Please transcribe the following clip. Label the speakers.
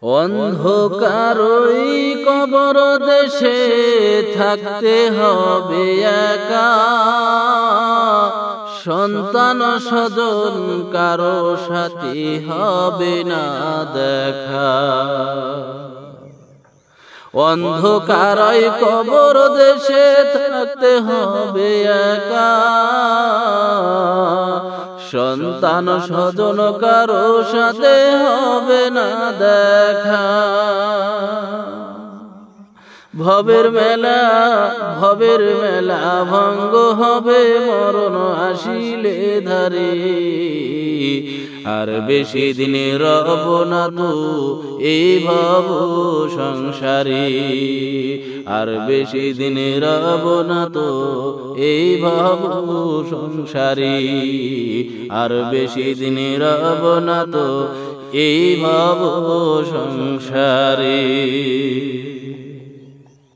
Speaker 1: অন্ধকারই কবর দেশে থাকতে হবে একা, সন্তান স্বজন কারো সাথী হবে না দেখা। অন্ধকারই কবর দেশে থাকতে হবে একা, সন্তান স্বজন কারো সাথে হবে না দেখা। ভবের মেলা ভঙ্গ হবে মরণ আসিলে ধারে, আর বেশি দিন রব না তো এই ভব সংসারে, আর বেশি দিন রব না তো এই ভব সংসারে, আর বেশি দিন রব না তো এই ভব সংসারে।